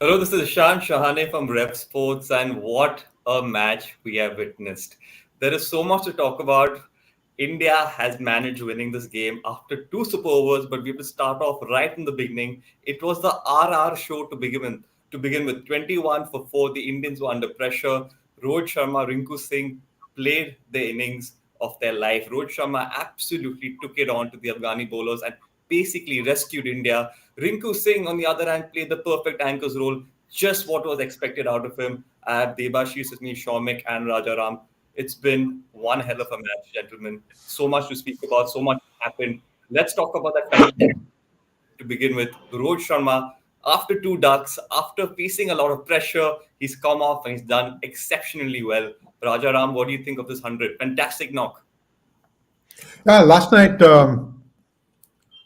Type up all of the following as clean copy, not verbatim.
Hello, this is Ishan Shahane from Rev Sports, and what a match we have witnessed. There is so much to talk about. India has managed winning this game after two super overs, but we have to start off right in the beginning. It was the RR show to begin with. 21 for 4, the Indians were under pressure. Rohit Sharma, Rinku Singh played the innings of their life. Rohit Sharma absolutely took it on to the Afghani bowlers and basically rescued India. Rinku Singh, on the other hand, played the perfect anchor's role, just what was expected out of him. I have Debashish, Sydney, Shomik, and Rajaram. It's been one hell of a match, gentlemen. So much to speak about, so much happened. Let's talk about that final 10 to begin with. Rohit Sharma, after two ducks, after facing a lot of pressure, he's come off and he's done exceptionally well. Rajaram, what do you think of this 100? Fantastic knock. Yeah, last night,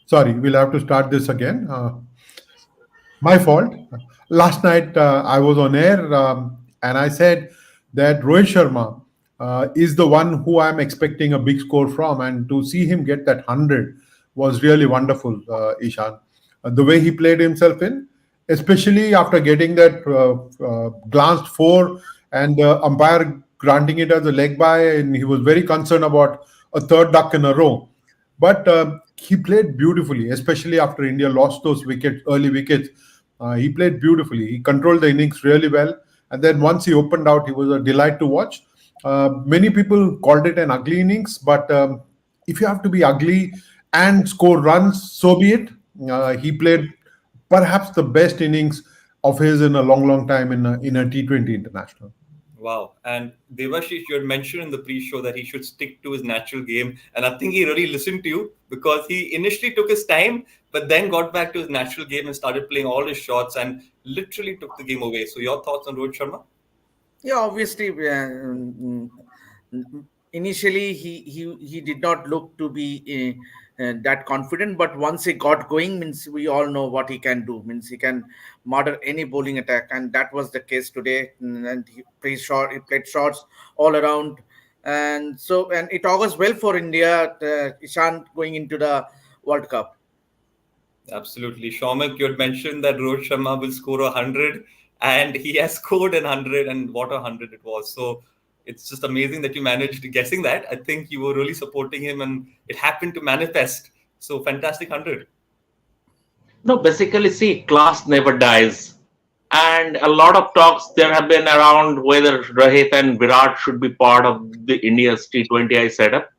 sorry, we'll have to start this again. My fault. Last night, I was on air and I said that Rohit Sharma is the one who I'm expecting a big score from, and to see him get that 100 was really wonderful, Ishan. The way he played himself in, especially after getting that glanced four and umpire granting it as a leg by, and he was very concerned about a third duck in a row. But he played beautifully, especially after India lost those wickets, early wickets. He played beautifully. He controlled the innings really well. And then once he opened out, he was a delight to watch. Many people called it an ugly innings, but if you have to be ugly and score runs, so be it. He played perhaps the best innings of his in a long, long time in a T20 international. Wow. And Devashish, you had mentioned in the pre-show that he should stick to his natural game. And I think he really listened to you because he initially took his time, but then got back to his natural game and started playing all his shots and literally took the game away. So your thoughts on Rohit Sharma? Yeah, obviously, initially he did not look to be that confident, but once he got going, means we all know what he can do. Means he can murder any bowling attack, and that was the case today. And he played short, he played shots all around, and it augurs well for India, Ishan, going into the World Cup. Absolutely. Shaumak, you had mentioned that Rohit Sharma will score 100, and he has scored 100, and what 100 it was. So it's just amazing that you managed guessing that. I think you were really supporting him, and it happened to manifest. So fantastic 100. No, basically, see, class never dies. And a lot of talks there have been around whether Rohit and Virat should be part of the India's T20I setup.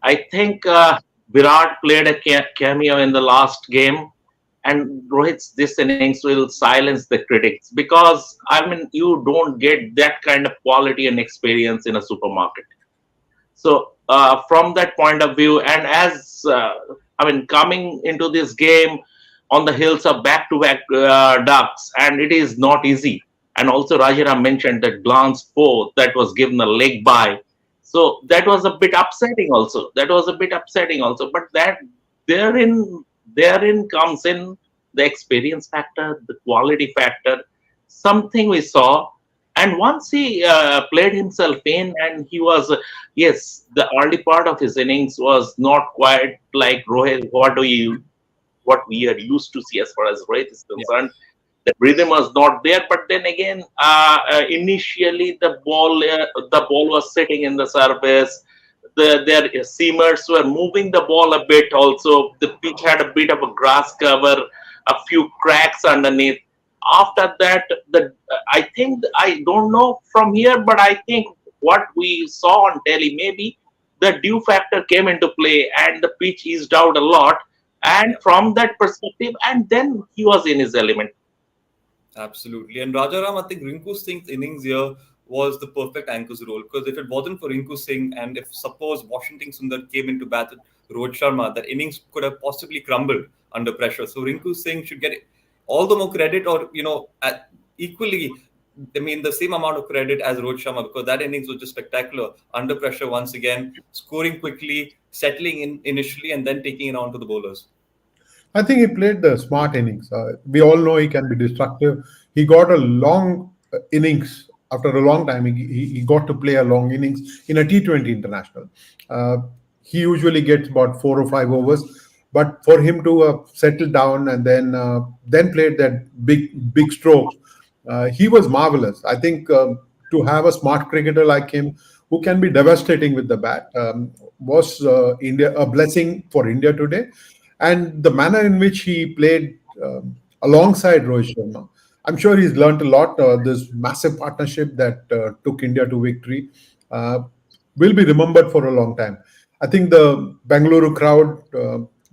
I think Virat played a cameo in the last game, and Rohit's this innings will silence the critics because I mean you don't get that kind of quality and experience in a supermarket. So from that point of view, and as I mean, coming into this game on the hills of back-to-back ducks, and it is not easy. And also, Rajaram mentioned that glance four that was given a leg by, so that was a bit upsetting. Also, that was a bit upsetting. Also, but that therein comes in the experience factor, the quality factor, something we saw. And once he played himself in, and he was, yes, the early part of his innings was not quite like Rohit, what we are used to see as far as Rohit is Yeah. concerned. The rhythm was not there, but then again, initially the ball was sitting in the surface. Their seamers were moving the ball a bit. Also, the pitch had a bit of a grass cover, a few cracks underneath. After that, the I think I don't know from here, but I think what we saw on telly, maybe the dew factor came into play and the pitch eased out a lot. And Yeah. from that perspective, and then he was in his element. Absolutely. And Rajaram, I think Rinku Singh's innings here was the perfect anchor's role because if it wasn't for Rinku Singh and if suppose Washington Sundar came into bat with Rohit Sharma, that innings could have possibly crumbled under pressure. So Rinku Singh should get all the more credit or, equally, I mean, the same amount of credit as Rohit Sharma because that innings was just spectacular. Under pressure once again, scoring quickly, settling in initially and then taking it on to the bowlers. I think he played the smart innings. We all know he can be destructive. He got a long innings after a long time. He got to play a long innings in a T20 international. Uh, he usually gets about 4 or 5 overs. But for him to settle down and then played that big strokes, he was marvelous. I think to have a smart cricketer like him who can be devastating with the bat was India a blessing for India today, and the manner in which he played alongside Rohit Sharma. I'm sure he's learned a lot. This massive partnership that took India to victory uh, will be remembered for a long time. I think the Bangalore crowd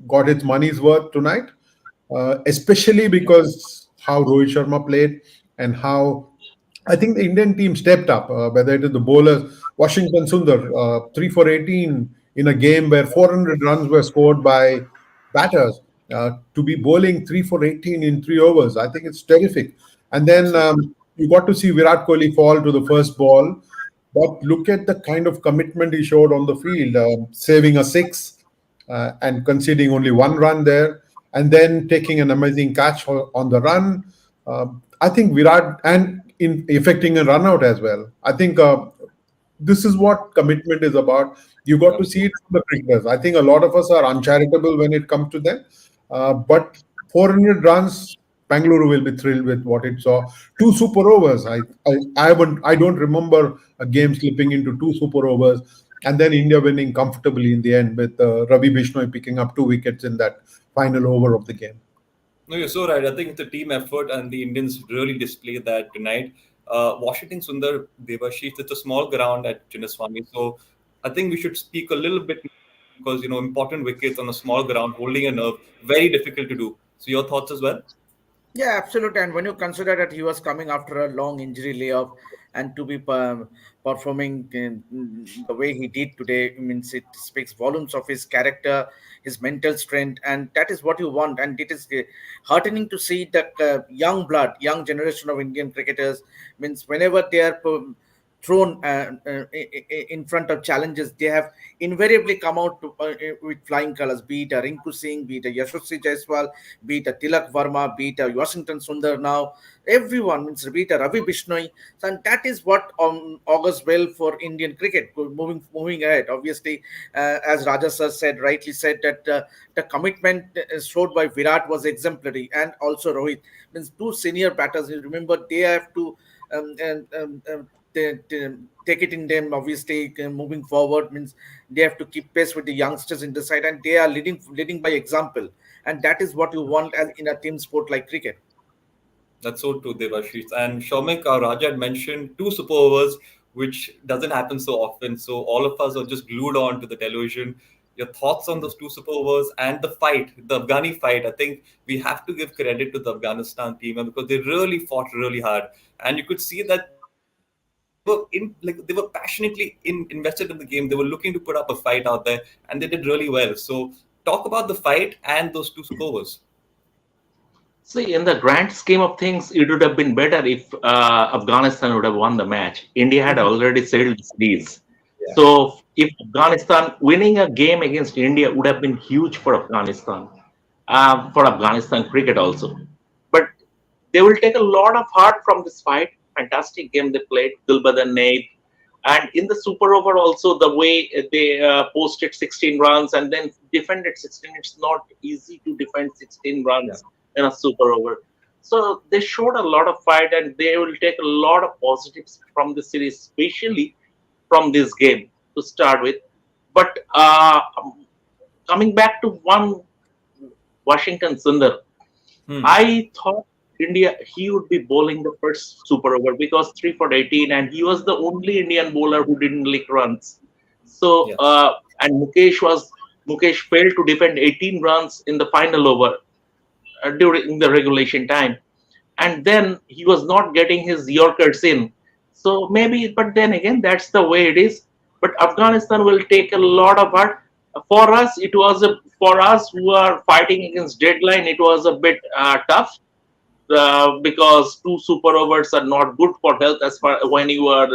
got its money's worth tonight, especially because how Rohit Sharma played and how I think the Indian team stepped up, whether it is the bowlers, Washington Sundar, 3 for 18 in a game where 400 runs were scored by batters. To be bowling 3 for 18 in 3 overs, I think it's terrific. And then Absolutely. you got to see Virat Kohli fall to the first ball. But look at the kind of commitment he showed on the field, saving a six and conceding only 1 run there, and then taking an amazing catch on the run. I think Virat and in effecting a run out as well. I think this is what commitment is about. You got to see it Absolutely. from the cricketers. I think a lot of us are uncharitable when it comes to them, but 400 runs, Bangalore will be thrilled with what it saw. 2 super overs. I don't remember a game slipping into 2 super overs, and then India winning comfortably in the end with Ravi Bishnoi picking up 2 wickets in that final over of the game. No, you're so right. I think it's a team effort, and the Indians really displayed that tonight. Washington Sundar Devashish, it's a small ground at Chinnaswamy, so I think we should speak a little bit because important wickets on a small ground, holding a nerve, very difficult to do. So your thoughts as well? Yeah, absolutely. And when you consider that he was coming after a long injury layoff and to be performing in the way he did today, means it speaks volumes of his character, his mental strength, and that is what you want. And it is heartening to see that young blood, young generation of Indian cricketers, means whenever they are thrown in front of challenges, they have invariably come out with flying colors, be it a Rinku Singh, be it a Yashasvi Jaiswal, be it a Tilak Verma, be it a Washington Sundar now, everyone, means be it a Ravi Bishnoi. And that is what augurs well for Indian cricket moving ahead. Obviously, as Raja sir said, rightly said, that the commitment showed by Virat was exemplary, and also Rohit. Means two senior batters, you remember, they have to they take it in them. Obviously, moving forward, means they have to keep pace with the youngsters in the side, and they are leading by example, and that is what you want as in a team sport like cricket. That's so true, Devashish. And Shaumik, Raja had mentioned 2 super overs, which doesn't happen so often. So all of us are just glued on to the television. Your thoughts on those 2 super overs and the fight, the Afghani fight? I think we have to give credit to the Afghanistan team because they really fought really hard, and you could see that they were passionately invested in the game. They were looking to put up a fight out there, and they did really well. So talk about the fight and those 2 super overs. See, in the grand scheme of things, it would have been better if Afghanistan would have won the match. India had already settled the series. Yeah. So, if Afghanistan winning a game against India would have been huge for Afghanistan cricket also. But they will take a lot of heart from this fight. Fantastic game they played, Gulbad and Naid. And in the super over also, the way they posted 16 runs and then defended 16, it's not easy to defend 16 Yeah. runs in a super over. So they showed a lot of fight and they will take a lot of positives from the series, especially from this game to start with. But coming back to one Washington Sundar, Hmm. I thought India he would be bowling the first super over because 3 for 18 and he was the only Indian bowler who didn't lick runs. So Yeah. and Mukesh failed to defend 18 runs in the final over during the regulation time, and then he was not getting his Yorkers in. So maybe, but then again, that's the way it is. But Afghanistan will take a lot of heart. For us, for us who are fighting against deadline. It was a bit tough because 2 super overs are not good for health as far when you are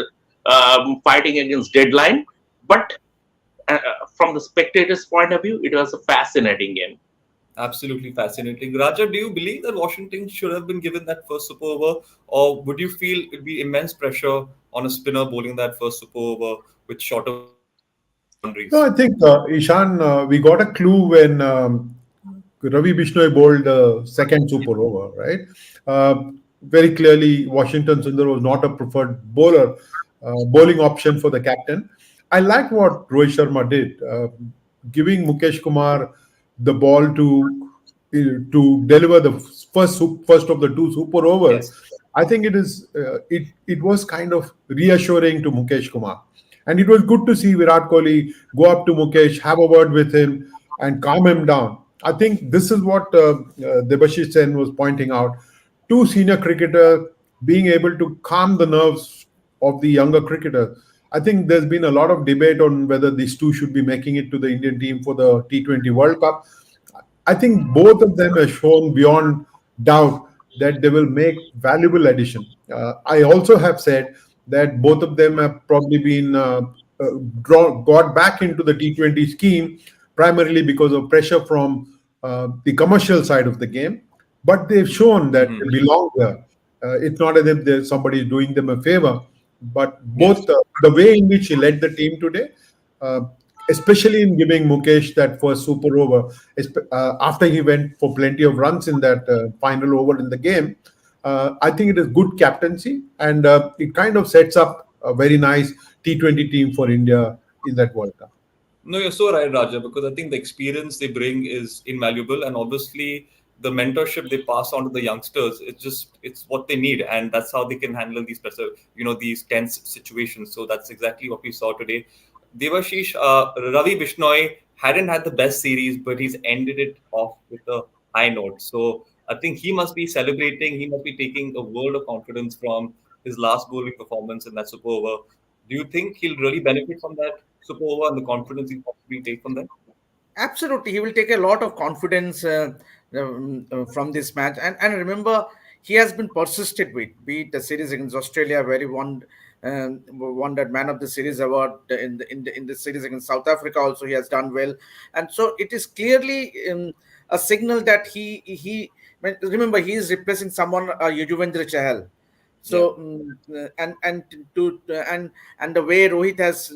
fighting against deadline. But from the spectators' point of view, it was a fascinating game. Absolutely fascinating. Raja, do you believe that Washington should have been given that first super over, or would you feel it'd be immense pressure on a spinner bowling that first super over with shorter boundaries? No, I think Ishan, we got a clue when Ravi Bishnoi bowled the second super over, right? Very clearly, Washington Sundar was not a preferred bowling option for the captain. I like what Rohit Sharma did, giving Mukesh Kumar the ball to deliver the first of the two super overs. Yes. I think it was kind of reassuring to Mukesh Kumar, and it was good to see Virat Kohli go up to Mukesh, have a word with him, and calm him down. I think this is what Debashish Sen was pointing out. Two senior cricketers being able to calm the nerves of the younger cricketers. I think there's been a lot of debate on whether these two should be making it to the Indian team for the T20 World Cup. I think both of them have shown beyond doubt that they will make valuable addition. I also have said that both of them have probably been got back into the T20 scheme primarily because of pressure from the commercial side of the game. But they've shown that Hmm. they belong there. It's not as if somebody is doing them a favor, but Yes. both the way in which he led the team today, uh, especially in giving Mukesh that first super over, after he went for plenty of runs in that final over in the game. I think it is good captaincy, and it kind of sets up a very nice T20 team for India in that World Cup. No, you're so right, Raja, because I think the experience they bring is invaluable, and obviously the mentorship they pass on to the youngsters, it's what they need, and that's how they can handle these pressure, these tense situations. So that's exactly what we saw today. Devashish, Ravi Bishnoi hadn't had the best series, but he's ended it off with a high note. So I think he must be celebrating. He must be taking a world of confidence from his last bowling performance in that super over. Do you think he'll really benefit from that super over and the confidence he'll possibly take from that? Absolutely, he will take a lot of confidence from this match. And remember, he has been persisted with, be it the series against Australia, where he won that Man of the Series award in the series against South Africa. Also, he has done well, and so it is clearly a signal that remember, he is replacing someone, Yuzvendra Chahal. Yeah. So to and the way Rohit has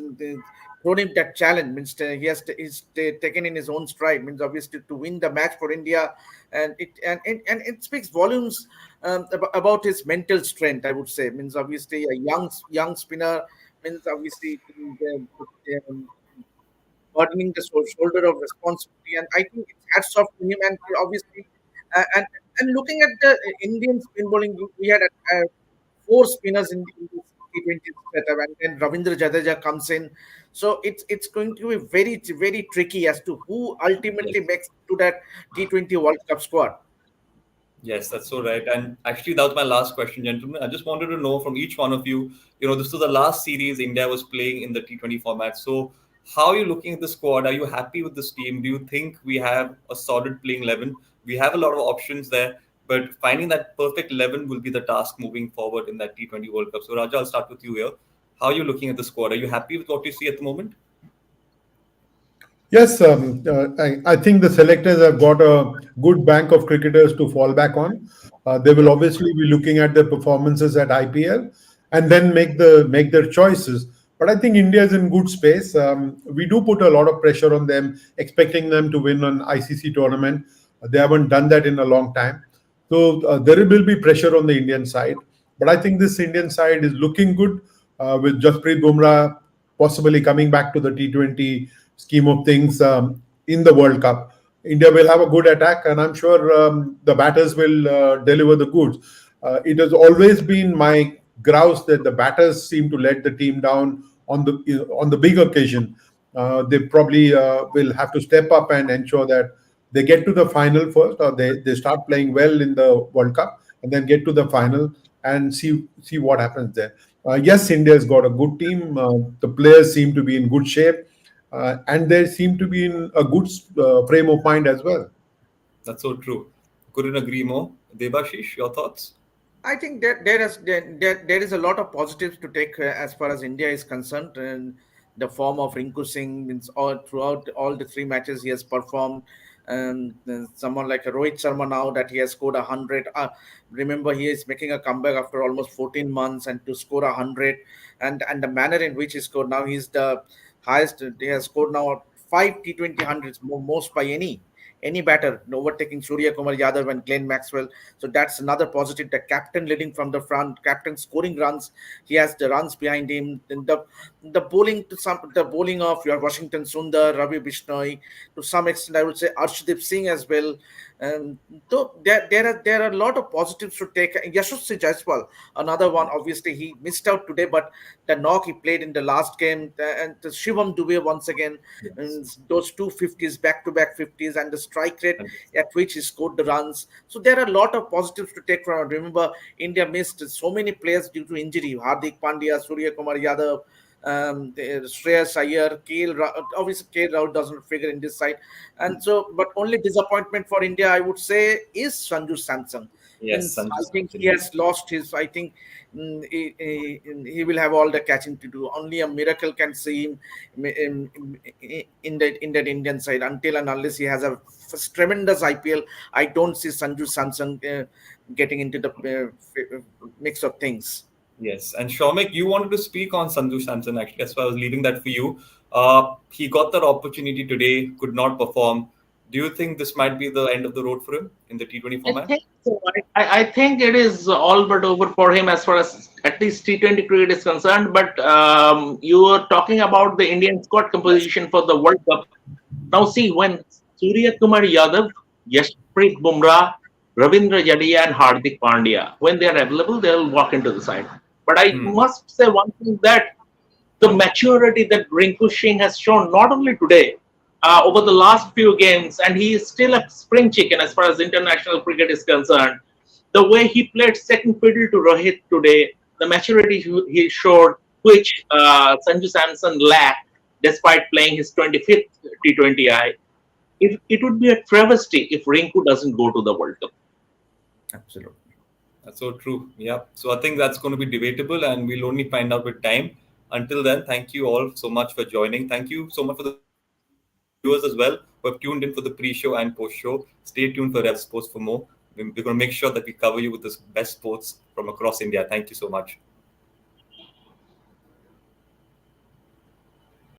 thrown him that challenge means he's taken in his own stride, means obviously to win the match for India, and it speaks volumes about his mental strength, I would say. Means obviously a young spinner, means obviously um, burdening the shoulder of responsibility. And I think it's hats off to him. And obviously, and looking at the Indian spin bowling, we had four spinners in this T20 setup, and then Ravindra Jadeja comes in. So it's going to be very tricky as to who ultimately Yes. makes to that T20 World Cup squad. Yes, that's so right. And actually, that was my last question, gentlemen. I just wanted to know from each one of you, this was the last series India was playing in the T20 format. So, how are you looking at the squad? Are you happy with this team? Do you think we have a solid playing 11? We have a lot of options there, but finding that perfect 11 will be the task moving forward in that T20 World Cup. So, Raja, I'll start with you here. How are you looking at the squad? Are you happy with what you see at the moment? Yes, I think the selectors have got a good bank of cricketers to fall back on. They will Yeah. obviously be looking at their performances at IPL and then make their choices. But I think India is in good space. We do put a lot of pressure on them, expecting them to win an ICC tournament. They haven't done that in a long time, so there will be pressure on the Indian side. But I think this Indian side is looking good with Jasprit Bumrah possibly coming back to the T20 scheme of things in the World Cup. India will have a good attack, and I'm sure the batters will deliver the goods. It has always been my grouse that the batters seem to let the team down on the big occasion. They probably will have to step up and ensure that they get to the final first, or they start playing well in the World Cup, and then get to the final and see what happens there. Yes, India's got a good team. The players seem to be in good shape, and they seem to be in a good frame of mind as well. That's so true. Couldn't agree more. Debashish, your thoughts? I think that there is a lot of positives to take as far as India is concerned. And the form of Rinku Singh means all throughout all the three matches he has performed. Someone like Rohit Sharma, now that he has scored 100. Remember, he is making a comeback after almost 14 months, and to score 100, and the manner in which he scored, now he's the highest. He has scored now five T20 hundreds, most by any batter, overtaking Surya Kumar Yadav and Glenn Maxwell. So that's another positive. The captain leading from the front, captain scoring runs. He has the runs behind him. Then the bowling of your Washington Sundar, Ravi Bishnoi, to some extent I would say Arshdeep Singh as well. Um, so there are a lot of positives to take. Yashasvi Jaiswal, another one. Obviously he missed out today, but the knock he played in the last game, and the Shivam Dubey once again, Yes. and those two fifties, back-to-back 50s, and the strike rate And at which he scored the runs. So there are a lot of positives to take from it. Remember, India missed so many players due to injury. Hardik Pandya, Surya Kumar Yadav, Shreyas Iyer, obviously KL Rahul doesn't figure in this side. And so, but only disappointment for India, I would say, is Sanju Samson. yes, Means Sanju I think Samson. he has lost his. I think he will have all the catching to do. Only a miracle can see him in that Indian side. Until and unless he has a tremendous IPL, I don't see Sanju Samson getting into the mix of things. Yes, and Shomik, you wanted to speak on Sanju Samson actually. That's why I was leaving that for you. He got that opportunity today, could not perform. Do you think this might be the end of the road for him in the T20 I format? think so. I think it is all but over for him as far as at least T20 cricket is concerned. But you were talking about the Indian squad composition for the World Cup. Now, see, when Surya Kumar Yadav, Yashpreet Bumrah, Ravindra Jadeja, and Hardik Pandya, when they are available, they'll walk into the side. But I Hmm. must say one thing, that the maturity that Rinku Singh has shown, not only today, over the last few games, and he is still a spring chicken as far as international cricket is concerned. The way he played second fiddle to Rohit today, the maturity he showed, which Sanju Samson lacked despite playing his 25th T20I, it would be a travesty if Rinku doesn't go to the World Cup. Absolutely. That's so true. Yeah. So I think that's going to be debatable, and we'll only find out with time. Until then, thank you all so much for joining. Thank you so much for the viewers as well who have tuned in for the pre-show and post-show. Stay tuned for Rev Sports for more. We're going to make sure that we cover you with the best sports from across India. Thank you so much.